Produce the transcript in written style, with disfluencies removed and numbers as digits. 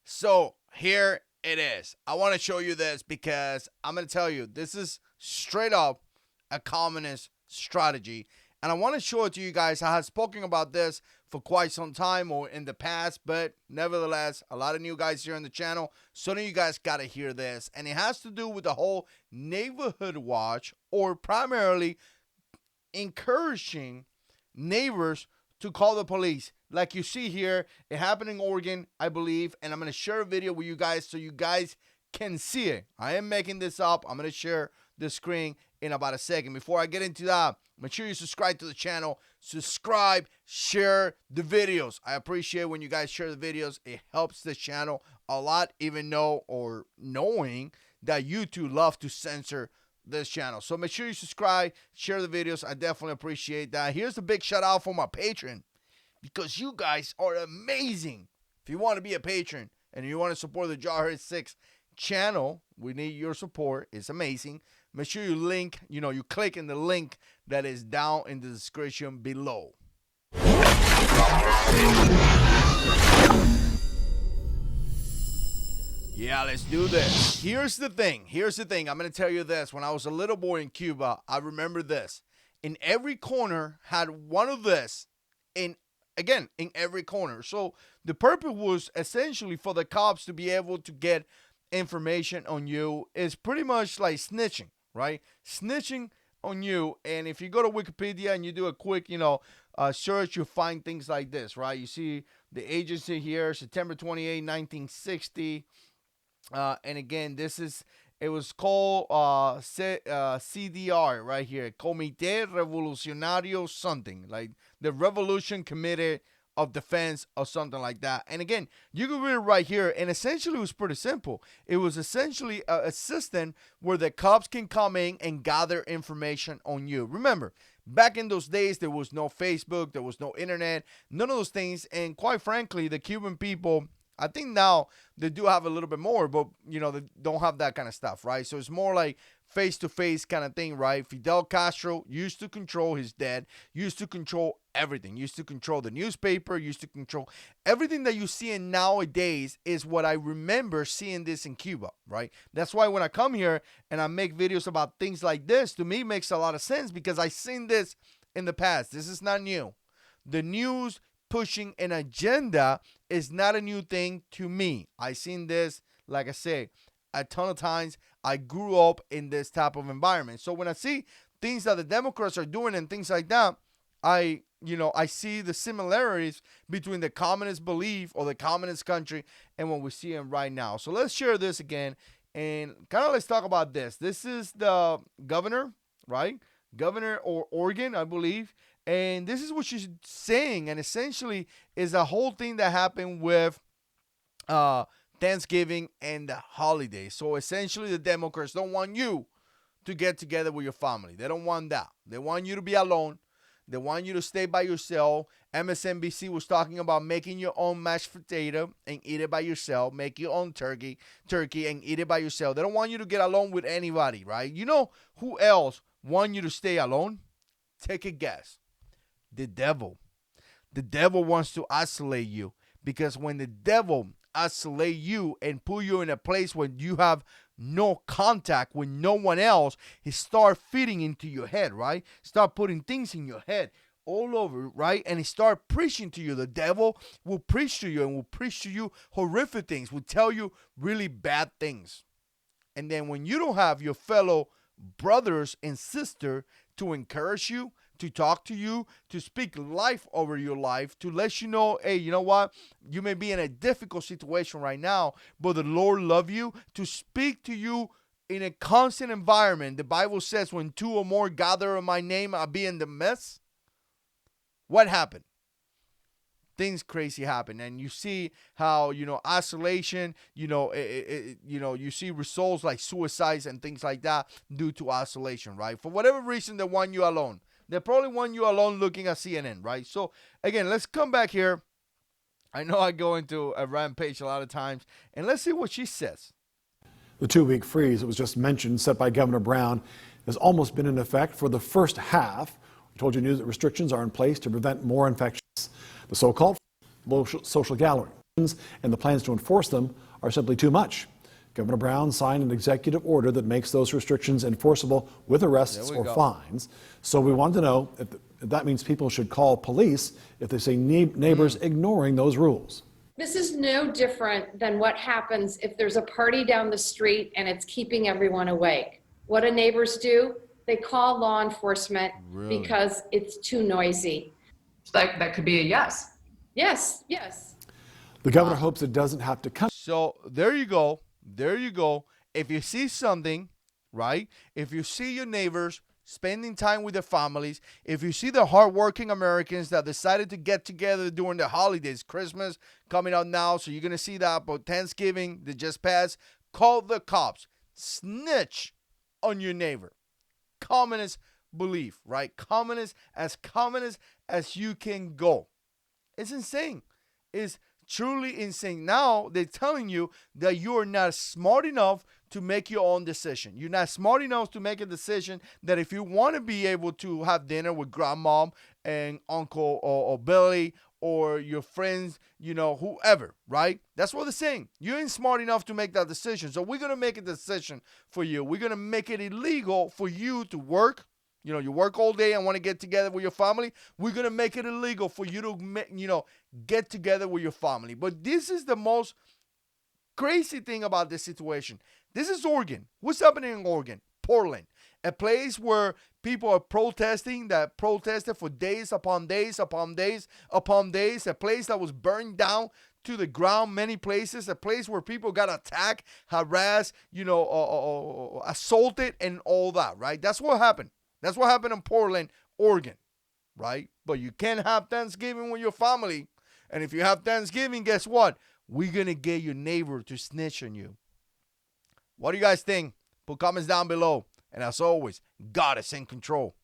So here it is. I want to show you this because I'm going to tell you this is straight up a communist strategy. And I want to show it to you guys. I have spoken about this for quite some time or in the past, but nevertheless, a lot of new guys here on the channel. So now you guys got to hear this. And it has to do with the whole neighborhood watch, or primarily encouraging neighbors to call the police. Like you see here, it happened in Oregon, I believe, and I'm going to share a video with you guys so you guys can see it. I am making this up. I'm going to share the screen in about a second. Before I get into that, make sure you subscribe to the channel. Subscribe, share the videos. I appreciate when you guys share the videos. It helps the channel a lot, even though or knowing that YouTube love to censor this channel. So make sure you subscribe, share the videos. I definitely appreciate that. Here's a big shout out for my patron, because you guys are amazing. If you want to be a patron and you want to support the Jarhead 6 channel, we need your support. It's amazing. Make sure you click in the link that is down in the description below. Yeah, let's do this. Here's the thing. I'm going to tell you this. When I was a little boy in Cuba, I remember this. In every corner had one of this. In every corner. So the purpose was essentially for the cops to be able to get information on you. It's pretty much like snitching, right? Snitching on you. And if you go to Wikipedia and you do a quick, search, you'll find things like this, right? You see the agency here, September 28, 1960. And again, it was called CDR right here, Comité Revolucionario something, like the Revolution Committee of Defense or something like that. And again, you can read it right here, and essentially it was pretty simple. It was essentially a system where the cops can come in and gather information on you. Remember, back in those days, there was no Facebook, there was no internet, none of those things, and quite frankly, the Cuban people, I think now they do have a little bit more, but, they don't have that kind of stuff, right? So it's more like face-to-face kind of thing, right? Fidel Castro used to control, he's dead, used to control everything, used to control the newspaper, used to control everything that you see in nowadays is what I remember seeing this in Cuba, right? That's why when I come here and I make videos about things like this, to me, it makes a lot of sense because I've seen this in the past. This is not new. The news pushing an agenda is not a new thing to me. I seen this, like I say, a ton of times. I grew up in this type of environment. So when I see things that the Democrats are doing and things like that, I see the similarities between the communist belief or the communist country and what we see in right now. So let's share this again and kind of let's talk about this. This is the governor, right? Governor or Oregon, I believe. And this is what she's saying, and essentially is a whole thing that happened with Thanksgiving and the holidays. So essentially the Democrats don't want you to get together with your family. They don't want that. They want you to be alone. They want you to stay by yourself. MSNBC was talking about making your own mashed potato and eat it by yourself. Make your own turkey and eat it by yourself. They don't want you to get along with anybody, right? You know who else want you to stay alone? Take a guess. The devil. The devil wants to isolate you, because when the devil isolate you and put you in a place where you have no contact with no one else, he start feeding into your head, right? Start putting things in your head all over, right? And he start preaching to you. The devil will preach to you and will preach to you horrific things, will tell you really bad things. And then when you don't have your fellow brothers and sister to encourage you, to talk to you, to speak life over your life, to let you know, hey, you know what? You may be in a difficult situation right now, but the Lord loves you, to speak to you in a constant environment. The Bible says when two or more gather in my name, I'll be in the midst. What happened? Things crazy happen, and you see how isolation. You see results like suicides and things like that due to isolation, right? For whatever reason, they want you alone. They probably want you alone looking at CNN, right? So again, let's come back here. I know I go into a rampage a lot of times, and let's see what she says. The 2-week freeze that was just mentioned, set by Governor Brown, has almost been in effect for the first half. We told you news that restrictions are in place to prevent more infections. The so-called social gathering. and the plans to enforce them are simply too much. Governor Brown signed an executive order that makes those restrictions enforceable with arrests or fines. So we wanted to know if that means people should call police if they see neighbors ignoring those rules. This is no different than what happens if there's a party down the street and it's keeping everyone awake. What do neighbors do? They call law enforcement because it's too noisy. That could be a yes. Yes, yes. The governor hopes it doesn't have to come. So there you go. There you go. If you see something, right? If you see your neighbors spending time with their families, if you see the hardworking Americans that decided to get together during the holidays, Christmas coming up now, so you're going to see that, but Thanksgiving that just passed, call the cops. Snitch on your neighbor. Commonest belief, right? Commonest as you can go. It's insane. It's truly insane. Now they're telling you that you are not smart enough to make your own decision. You're not smart enough to make a decision that if you want to be able to have dinner with grandmom and uncle or Billy or your friends, whoever, right? That's what they're saying. You ain't smart enough to make that decision. So we're going to make a decision for you. We're going to make it illegal for you to work. You work all day and want to get together with your family. We're going to make it illegal for you to, get together with your family. But this is the most crazy thing about this situation. This is Oregon. What's happening in Oregon? Portland, a place where people are protesting, that protested for days upon days upon days upon days, a place that was burned down to the ground, many places, a place where people got attacked, harassed, assaulted, and all that, right? That's what happened. That's what happened in Portland, Oregon, right? But you can't have Thanksgiving with your family. And if you have Thanksgiving, guess what? We're going to get your neighbor to snitch on you. What do you guys think? Put comments down below. And as always, God is in control.